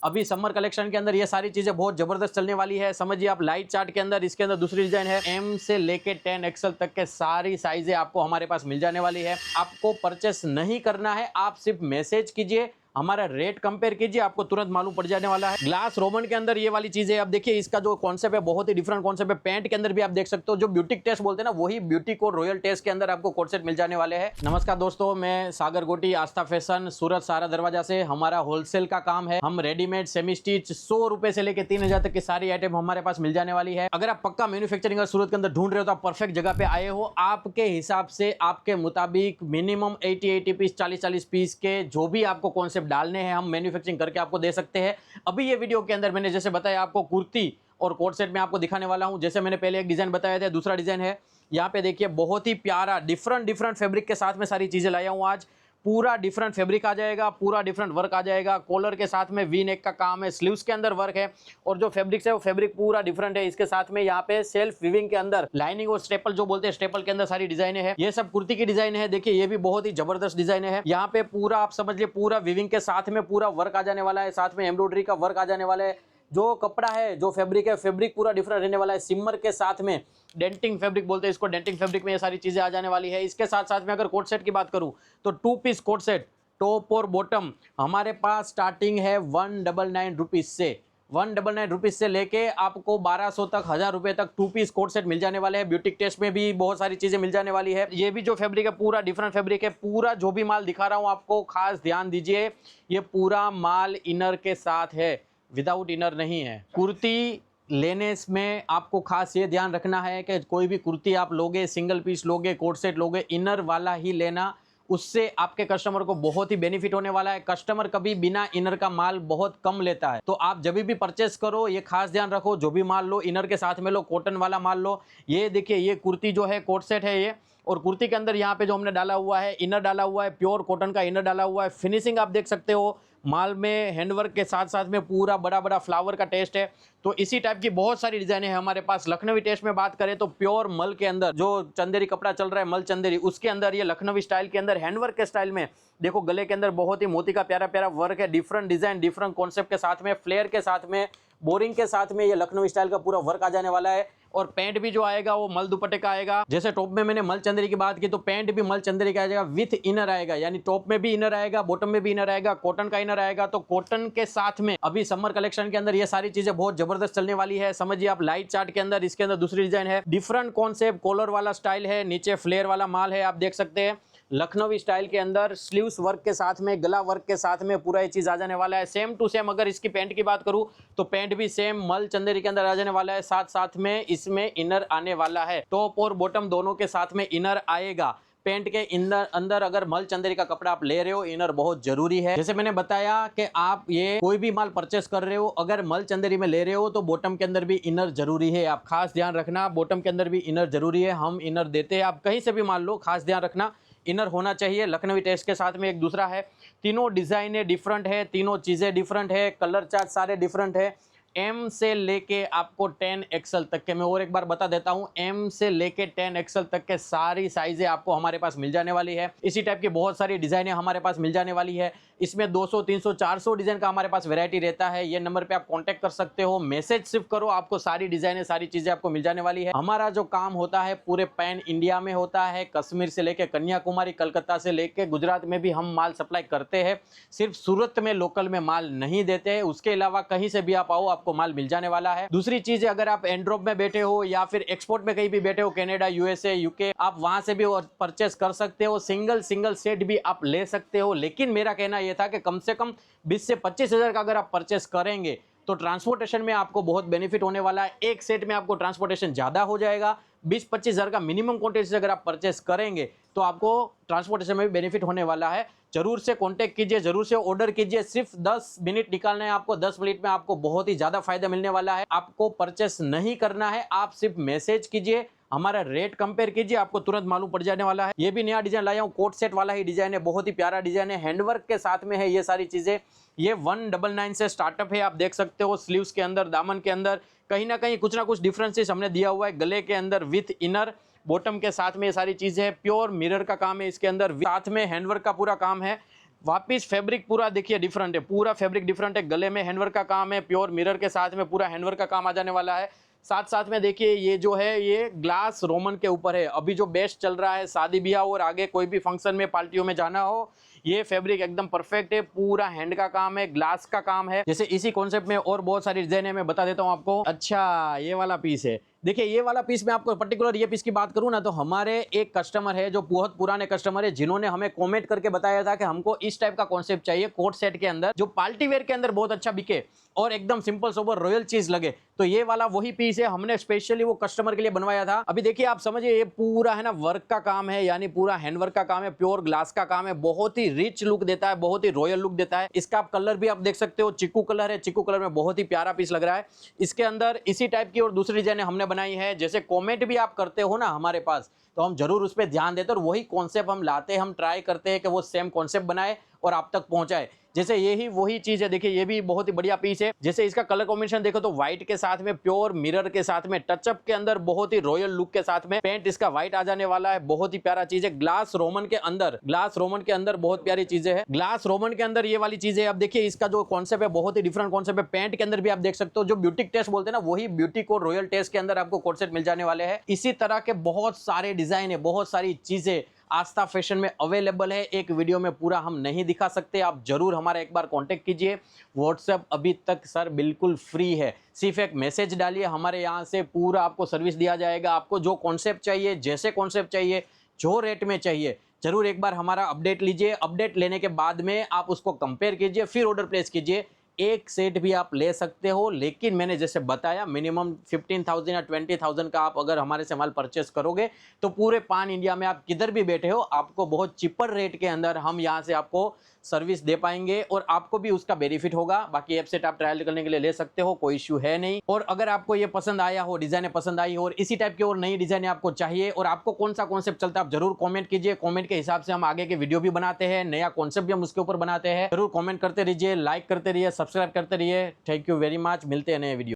अभी summer collection के अंदर ये सारी चीजें बहुत जबरदस्त चलने वाली है। समझिए आप लाइट चार्ट के अंदर इसके अंदर दूसरी डिजाइन है। एम से लेके 10 एक्सएल तक के सारी साइजें आपको हमारे पास मिल जाने वाली है। आपको परचेस नहीं करना है, आप सिर्फ मैसेज कीजिए, हमारा रेट कंपेयर कीजिए, आपको तुरंत मालूम पड़ जाने वाला है। ग्लास रोमन के अंदर ये वाली चीजें अब देखिए, इसका जो कॉन्सेप्ट है बहुत ही डिफरेंट कॉन्सेप्ट है। पैंट के अंदर भी आप देख सकते हो, जो ब्यूटिक टेस्ट बोलते हैं ना, वही ब्यूटिक और रॉयल टेस्ट के अंदर आपको कोट सेट मिल जाने वाले हैं। नमस्कार दोस्तों, मैं सागर गोटी, आस्था फैशन, सूरत सारा दरवाजा से। हमारा होलसेल का काम है। हम रेडीमेड सेमी स्टिच 100 रुपए से लेकर 3000 तक की सारी आइटम हमारे पास मिल जाने वाली है। अगर आप पक्का मैन्युफैक्चरिंग सूरत के अंदर ढूंढ रहे हो तो आप परफेक्ट जगह पे आए हो। आपके हिसाब से, आपके मुताबिक मिनिमम 80 पीस, 40 पीस के जो भी आपको कॉन्सेप्ट डालने हैं, हम मैन्युफैक्चरिंग करके आपको दे सकते हैं। अभी ये वीडियो के अंदर मैंने जैसे बताया आपको कुर्ती और कोट सेट में आपको दिखाने वाला हूं। जैसे मैंने पहले एक डिजाइन बताया था, दूसरा डिजाइन है यहाँ पे देखिए, बहुत ही प्यारा डिफरेंट फैब्रिक के साथ में सारी चीजें लाया हूं आज। पूरा डिफरेंट फैब्रिक आ जाएगा, पूरा डिफरेंट वर्क आ जाएगा। कॉलर के साथ में वी नेक का काम है, स्लीव्स के अंदर वर्क है, और जो फैब्रिक है वो फैब्रिक पूरा डिफरेंट है। इसके साथ में यहाँ पे सेल्फ वीविंग के अंदर लाइनिंग और स्टेपल जो बोलते हैं, स्टेपल के अंदर सारी डिजाइने है। ये सब कुर्ती की डिजाइन है। देखिए ये भी बहुत ही जबरदस्त डिजाइन है। यहाँ पे पूरा आप समझ लिए, पूरा वीविंग के साथ में पूरा वर्क आ जाने वाला है, साथ में एम्ब्रॉयडरी का वर्क आ जाने वाला है। जो कपड़ा है, जो फैब्रिक है, फैब्रिक पूरा डिफरेंट रहने वाला है। सिमर के साथ में डेंटिंग फैब्रिक बोलते हैं इसको, डेंटिंग फैब्रिक में ये सारी चीजें आ जाने वाली है। इसके साथ साथ में अगर कोट सेट की बात करूं तो 2 पीस कोट सेट, टॉप और बॉटम हमारे पास स्टार्टिंग है 199 रुपीज से। 199 रुपीज से लेके आपको 1200 तक, 1000 रुपए तक 2 पीस कोट सेट मिल जाने वाले हैं। ब्यूटिक टेस्ट में भी बहुत सारी चीजें मिल जाने वाली है। ये भी जो फैब्रिक है पूरा डिफरेंट फैब्रिक है। पूरा जो भी माल दिखा रहा हूं आपको, खास ध्यान दीजिए, ये पूरा माल इनर के साथ है, विदाउट इनर नहीं है। कुर्ती लेने में आपको खास ये ध्यान रखना है कि कोई भी कुर्ती आप लोगे, सिंगल पीस लोगे, कोट सेट लोगे, इनर वाला ही लेना। उससे आपके कस्टमर को बहुत ही बेनिफिट होने वाला है। कस्टमर कभी बिना इनर का माल बहुत कम लेता है, तो आप जब भी परचेस करो ये खास ध्यान रखो, जो भी माल लो इनर के साथ में लो, कॉटन वाला माल लो। ये देखिए, ये कुर्ती जो है कोट सेट है ये, और कुर्ती के अंदर यहाँ पे जो हमने डाला हुआ है, इनर डाला हुआ है, प्योर कॉटन का इनर डाला हुआ है। फिनिशिंग आप देख सकते हो, माल में हैंडवर्क के साथ साथ में पूरा बड़ा बड़ा फ्लावर का टेस्ट है। तो इसी टाइप की बहुत सारी डिजाइनें हैं हमारे पास। लखनवी टेस्ट में बात करें तो प्योर मल के अंदर जो चंदेरी कपड़ा चल रहा है, मल चंदेरी, उसके अंदर ये लखनवी स्टाइल के अंदर हैंडवर्क के स्टाइल में देखो, गले के अंदर बहुत ही मोती का प्यारा प्यारा वर्क है। डिफरेंट डिजाइन, डिफरेंट कॉन्सेप्ट के साथ में, फ्लेयर के साथ में, बोरिंग के साथ में ये लखनवी स्टाइल का पूरा वर्क आ जाने वाला है। और पैंट भी जो आएगा वो मल दुपट्टे का आएगा। जैसे टॉप में मैंने मल चंदेरी की बात की, तो पैंट भी मल चंदेरी का आएगा, विथ इनर आएगा। यानी टॉप में भी इनर आएगा, बॉटम में भी इनर आएगा, कॉटन का इनर आएगा। तो कॉटन के साथ में अभी समर कलेक्शन के अंदर ये सारी चीजें बहुत जबरदस्त चलने वाली है। समझिए आप लाइट चार्ट के अंदर, इसके अंदर दूसरी डिजाइन है, डिफरेंट कॉन्सेप्ट, कॉलर वाला स्टाइल है, नीचे फ्लेयर वाला माल है, आप देख सकते हैं। लखनवी स्टाइल के अंदर स्लीव्स वर्क के साथ में, गला वर्क के साथ में पूरा ये चीज आ जाने वाला है। सेम टू सेम अगर इसकी पैंट की बात करूं तो पैंट भी सेम मल चंदेरी के अंदर आ जाने वाला है। साथ साथ में इसमें इनर आने वाला है, टॉप और बॉटम दोनों के साथ में इनर आएगा। पैंट के अंदर अगर मल चंदेरी का कपड़ा आप ले रहे हो, इनर बहुत जरूरी है। जैसे मैंने बताया कि आप ये कोई भी माल परचेस कर रहे हो, अगर मल चंदेरी में ले रहे हो तो बॉटम के अंदर भी इनर जरूरी है। आप खास ध्यान रखना, बॉटम के अंदर भी इनर जरूरी है। हम इनर देते हैं, आप कहीं से भी मान लो, खास ध्यान रखना इनर होना चाहिए। लखनवी टेस्ट के साथ में एक दूसरा है। तीनों डिजाइने डिफरेंट है, तीनों चीजें डिफरेंट है, कलर चार्ट सारे डिफरेंट है। एम से लेके आपको 10 एक्सएल तक के, मैं और एक बार बता देता हूं, एम से लेके 10 एक्सएल तक के सारी साइजें आपको हमारे पास मिल जाने वाली है। इसी टाइप की बहुत सारी डिजाइनें हमारे पास मिल जाने वाली है। इसमें 200, 300, 400 डिजाइन का हमारे पास वैरायटी रहता है। ये नंबर पे आप कांटेक्ट कर सकते हो, मैसेज सिर्फ करो, आपको सारी डिजाइनें, सारी चीजें आपको मिल जाने वाली है। हमारा जो काम होता है पूरे पैन इंडिया में होता है, कश्मीर से लेके कन्याकुमारी, कलकत्ता से लेके गुजरात में भी हम माल सप्लाई करते हैं। सिर्फ सूरत में लोकल में माल नहीं देते हैं, उसके अलावा कहीं से भी आप आओ, आपको माल मिल जाने वाला है। दूसरी चीज, अगर आप एंड्रॉप में बैठे हो या फिर एक्सपोर्ट में कहीं भी बैठे हो, कनाडा, यूएसए, यूके, आप वहां से भी परचेस कर सकते हो। सिंगल सेट भी आप ले सकते हो। लेकिन मेरा कहना यह था कि कम से कम 20 से 25 हजार का अगर आप परचेस करेंगे तो ट्रांसपोर्टेशन में आपको बहुत बेनिफिट होने वाला है। एक सेट में आपको ट्रांसपोर्टेशन ज्यादा हो जाएगा। 20-25 हजार का मिनिमम क्वांटिटी अगर आप परचेस करेंगे तो आपको ट्रांसपोर्टेशन में भी बेनिफिट होने वाला है। जरूर से कांटेक्ट कीजिए, जरूर से ऑर्डर कीजिए। सिर्फ 10 मिनट निकालना है आपको, 10 मिनट में आपको बहुत ही ज्यादा फायदा मिलने वाला है। आपको परचेस नहीं करना है, आप सिर्फ मैसेज कीजिए, हमारा रेट कंपेयर कीजिए, आपको तुरंत मालूम पड़ जाने वाला है। ये भी नया डिजाइन लाया हूं, कोट सेट वाला ही डिजाइन है, बहुत ही प्यारा डिजाइन है, हैंडवर्क के साथ में है ये सारी चीजें। ये 199 से स्टार्टअप है, आप देख सकते हो। स्लीव्स के अंदर, दामन के अंदर कहीं ना कहीं कुछ ना कुछ डिफरेंसेस हमने दिया हुआ है। गले के अंदर विथ इनर, बॉटम के साथ में ये सारी चीजें है। प्योर मिरर का काम है इसके अंदर, साथ में हैंडवर्क का पूरा काम है। वापिस फैब्रिक पूरा देखिए डिफरेंट है, पूरा फैब्रिक डिफरेंट है, गले में हैंडवर्क का काम है, प्योर मिरर के साथ में पूरा हैंडवर्क का काम आ जाने वाला है। साथ साथ में देखिए ये जो है ये ग्लास रोमन के ऊपर है। अभी जो बेस्ट चल रहा है शादी ब्याह और आगे कोई भी फंक्शन में पार्टियों में जाना हो, ये फैब्रिक एकदम परफेक्ट है। पूरा हैंड का काम है, ग्लास का काम है। जैसे इसी कॉन्सेप्ट में और बहुत सारी डिजाइन है, मैं बता देता हूँ आपको। अच्छा, ये वाला पीस है, देखिए ये वाला पीस में आपको पर्टिकुलर ये पीस की बात करूं ना, तो हमारे एक कस्टमर है जो बहुत पुराने कस्टमर है, जिन्होंने हमें कमेंट करके बताया था कि हमको इस टाइप का कॉन्सेप्ट चाहिए कोट सेट के अंदर, जो पार्टी वेयर के अंदर बहुत अच्छा बिके और एकदम सिंपल सोबर रॉयल चीज लगे। तो ये वाला वही पीस है, हमने स्पेशली वो कस्टमर के लिए बनवाया था। अभी देखिए आप समझिए, ये पूरा है ना वर्क का काम है, यानी पूरा हैंडवर्क का काम है, प्योर ग्लास का काम है, बहुत ही रिच लुक देता है, बहुत ही रॉयल लुक देता है। इसका आप कलर भी आप देख सकते हो, चिक्कू कलर है, चिक्कू कलर में बहुत ही प्यारा पीस लग रहा है। इसके अंदर इसी टाइप की और दूसरी डिजाइन हमने बनाई है। जैसे कमेंट भी आप करते हो ना हमारे पास, तो हम जरूर उस पर ध्यान देते हैं और वही कॉन्सेप्ट हम लाते हैं, हम ट्राई करते हैं कि वो सेम कॉन्सेप्ट बनाए और आप तक पहुंचाए। जैसे यही वही चीज है, देखिए ये भी बहुत ही बढ़िया पीस है। जैसे इसका कलर कॉम्बिनेशन देखो तो व्हाइट के साथ में प्योर मिरर के साथ में टचअप के अंदर बहुत ही रॉयल लुक के साथ में पेंट इसका व्हाइट आ जाने वाला है। बहुत ही प्यारा चीज है। ग्लास रोमन के अंदर, ग्लास रोमन के अंदर बहुत प्यारी चीजें है। ग्लास रोमन के अंदर ये वाली चीजें, अब देखिए इसका जो कॉन्सेप्ट है बहुत ही डिफरेंट कॉन्सेप्ट है। पेंट के अंदर भी आप देख सकते हो, जो ब्यूटिक टेस्ट बोलते हैं ना, वही ब्यूटिक और रॉयल टेस्ट के अंदर आपको कोट सेट मिल जाने वाले हैं। इसी तरह के बहुत सारे डिजाइन है, बहुत सारी चीजें आस्था फैशन में अवेलेबल है। एक वीडियो में पूरा हम नहीं दिखा सकते, आप जरूर हमारा एक बार कांटेक्ट कीजिए। व्हाट्सएप अभी तक सर बिल्कुल फ्री है, सिर्फ एक मैसेज डालिए, हमारे यहाँ से पूरा आपको सर्विस दिया जाएगा। आपको जो कॉन्सेप्ट चाहिए, जैसे कॉन्सेप्ट चाहिए, जो रेट में चाहिए, जरूर एक बार हमारा अपडेट लीजिए। अपडेट लेने के बाद में आप उसको कंपेयर कीजिए, फिर ऑर्डर प्लेस कीजिए। एक सेट भी आप ले सकते हो, लेकिन मैंने जैसे बताया मिनिमम 15,000 या 20,000 का आप अगर हमारे से माल परचेस करोगे तो पूरे पान इंडिया में आप किधर भी बैठे हो, आपको बहुत चिपर रेट के अंदर हम यहाँ से आपको सर्विस दे पाएंगे और आपको भी उसका बेनिफिट होगा। बाकी ऐप सेट आप ट्रायल करने के लिए ले सकते हो, कोई इश्यू है नहीं। और अगर आपको ये पसंद आया हो, डिजाइन पसंद आई हो और इसी टाइप की और नई डिजाइन आपको चाहिए और आपको कौन सा कॉन्सेप्ट चलता है, आप जरूर कमेंट कीजिए। कमेंट के हिसाब से हम आगे के वीडियो भी बनाते हैं, नया कॉन्सेप्ट भी हम उसके ऊपर बनाते हैं। जरूर कमेंट करते रहिए, लाइक करते रहिए, सब्सक्राइब करते रहिए। थैंक यू वेरी मच, मिलते हैं नए वीडियो।